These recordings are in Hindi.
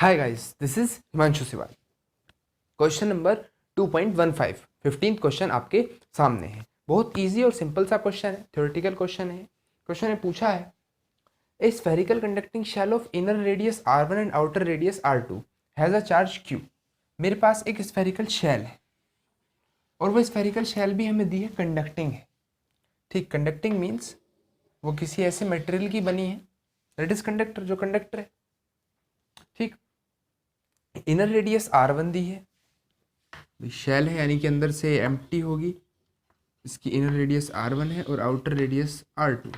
Hi guys, this is Himanshu Siwal. Question number 2.15 15th question आपके सामने है। बहुत इजी और सिंपल सा क्वेश्चन है, थ्योरेटिकल क्वेश्चन है। क्वेश्चन ने पूछा है a spherical conducting shell of inner radius r1 and outer radius r2 has a charge q। मेरे पास एक स्फेरिकल शेल है और वो स्फेरिकल शेल भी हमें दी है, कंडक्टिंग है। ठीक, कंडक्टिंग मीन्स वो किसी ऐसे मटेरियल की बनी है दैट इज कंडक्टर, जो कंडक्टर है। ठीक, इनर रेडियस r1 दी है, शेल है यानी कि अंदर से एम्प्टी होगी। इसकी इनर रेडियस r1 है और आउटर रेडियस r2।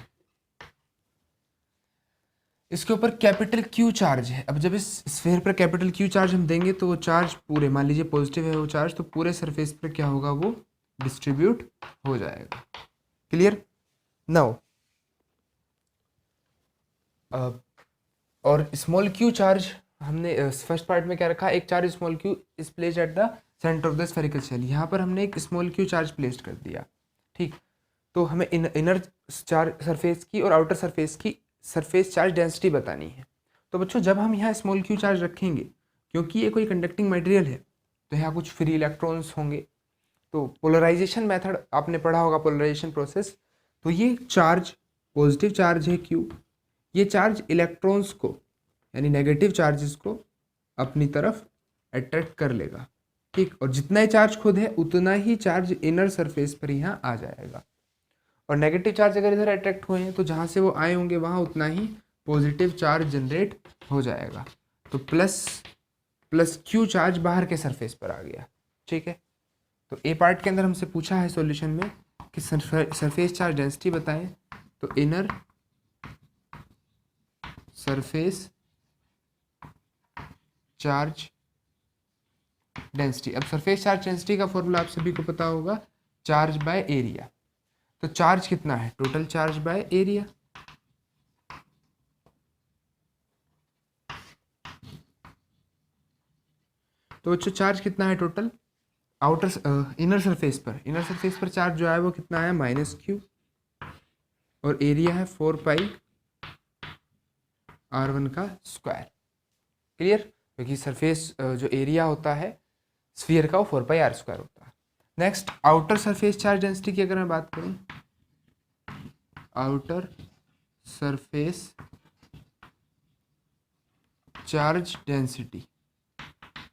इसके ऊपर कैपिटल Q चार्ज है। अब जब इस स्फेयर पर कैपिटल Q चार्ज हम देंगे तो वो चार्ज पूरे, मान लीजिए पॉजिटिव है वो चार्ज, तो पूरे सरफेस पर क्या होगा, वो डिस्ट्रीब्यूट हो जाएगा। Clear now. और स्मॉल q चार्ज हमने फर्स्ट पार्ट में क्या रखा, एक charge small q is placed at the centre of the spherical shell. यहाँ पर हमने एक स्मॉल q चार्ज प्लेस्ड कर दिया। ठीक, तो हमें इनर चार्ज सरफेस की और आउटर सरफेस की सरफेस चार्ज डेंसिटी बतानी है। तो बच्चों जब हम यहाँ स्मॉल q चार्ज रखेंगे, क्योंकि ये कोई कंडक्टिंग मटेरियल है, तो यहाँ कुछ फ्री इलेक्ट्रॉन्स होंगे। तो पोलराइजेशन मेथड आपने पढ़ा होगा, पोलराइजेशन प्रोसेस। तो ये चार्ज पॉजिटिव चार्ज है q, ये चार्ज इलेक्ट्रॉन्स को यानी नेगेटिव चार्जेस को अपनी तरफ अट्रैक्ट कर लेगा। ठीक, और जितना ही चार्ज खुद है उतना ही चार्ज इनर सरफेस पर यहाँ आ जाएगा। और नेगेटिव चार्ज अगर इधर अट्रैक्ट हुए हैं तो जहाँ से वो आए होंगे वहाँ उतना ही पॉजिटिव चार्ज जनरेट हो जाएगा। तो प्लस क्यू चार्ज बाहर के सरफेस पर आ गया। ठीक है, तो ए पार्ट के अंदर हमसे पूछा है सॉल्यूशन में कि सरफेस चार्ज डेंसिटी बताएं। तो इनर सरफेस चार्ज डेंसिटी। अब सरफेस चार्ज डेंसिटी का फॉर्मूला आप सभी को पता होगा, चार्ज बाय एरिया। तो चार्ज कितना है, टोटल चार्ज बाय एरिया। तो बच्चों चार्ज कितना है टोटल आउटर इनर सरफेस पर चार्ज जो है वो कितना है, -q, और एरिया है 4 r1 का स्क्वायर। क्लियर, क्योंकि सरफेस जो एरिया होता है स्फीयर का वो 4 r² होता है। Next outer surface charge density की अगर मैं बात करूं, आउटर सरफेस चार्ज डेंसिटी,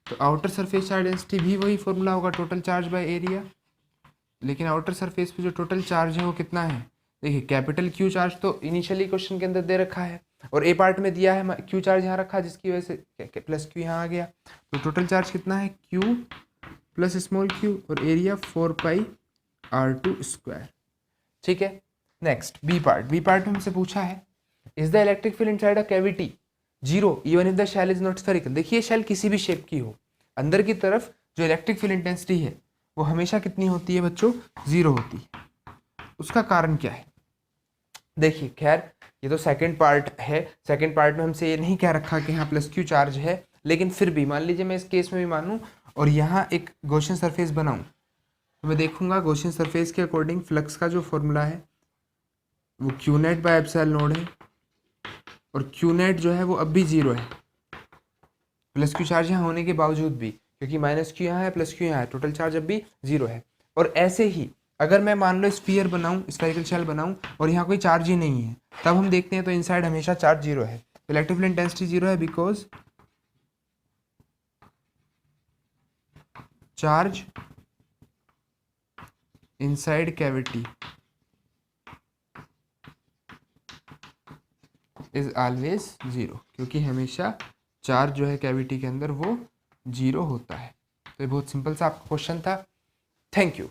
तो आउटर सरफेस चार्ज डेंसिटी भी वही फॉर्मूला होगा, टोटल चार्ज बाय एरिया। लेकिन आउटर सरफेस पे जो टोटल चार्ज है वो कितना है, देखिए कैपिटल क्यू चार्ज तो इनिशियली क्वेश्चन के अंदर दे रखा है और ए पार्ट में दिया है क्यू चार्ज यहाँ रखा, जिसकी वजह से प्लस क्यू यहाँ आ गया। तो टोटल चार्ज कितना है, क्यू प्लस स्मॉल क्यू, और एरिया 4πr²। ठीक है, नेक्स्ट बी पार्ट में हमसे पूछा है is the electric field inside a cavity zero even if the shell is not spherical. देखिए शेल किसी भी शेप की हो, अंदर की तरफ जो इलेक्ट्रिक फील्ड इंटेंसिटी है वो हमेशा कितनी होती है बच्चों, 0 होती है। उसका कारण क्या है, देखिए खैर ये तो सेकंड पार्ट है। सेकंड पार्ट में हमसे ये नहीं कह रखा कि यहाँ प्लस क्यू चार्ज है, लेकिन फिर भी मान लीजिए मैं इस केस में भी मानूं और यहाँ एक गॉसियन सरफेस बनाऊं, तो मैं देखूंगा गॉसियन सरफेस के अकॉर्डिंग फ्लक्स का जो फॉर्मूला है वो Q net by epsilon node है, और क्यू नेट जो है वो अब भी 0 है, प्लस क्यू चार्ज यहाँ होने के बावजूद भी, क्योंकि माइनस क्यू यहाँ है प्लस क्यू यहाँ है, टोटल चार्ज अब भी 0 है। और ऐसे ही अगर मैं मान लो स्फीयर बनाऊं, स्फेरिकल शेल बनाऊं और यहाँ कोई चार्ज ही नहीं है, तब हम देखते हैं तो इनसाइड हमेशा चार्ज 0 है। तो इलेक्ट्रिक फील्ड इंटेंसिटी 0 है because charge inside cavity is always 0, क्योंकि हमेशा चार्ज जो है कैविटी के अंदर वो 0 होता है। तो ये बहुत सिंपल सा आपका क्वेश्चन था। Thank you.